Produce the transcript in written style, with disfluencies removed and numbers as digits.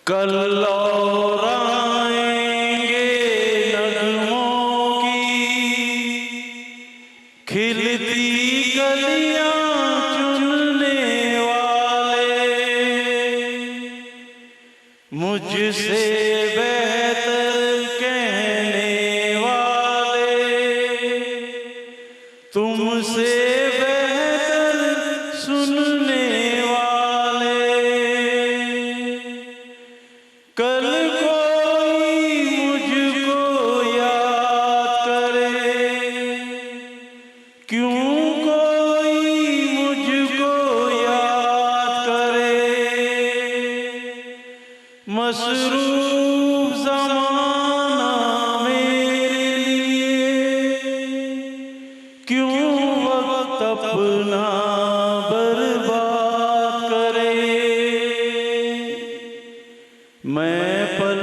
कल लौराएंगे नगमों की खिलती कलियां चुनने वाले, मुझसे बेहतर कहने वाले, तुमसे बेहतर सुनने वाले। कल कोई मुझको याद करे, क्यों कोई मुझको याद करे। मसरूफ ज़माना मेरे लिए क्यों वक्त अपना बर्बाद करे। मैं पल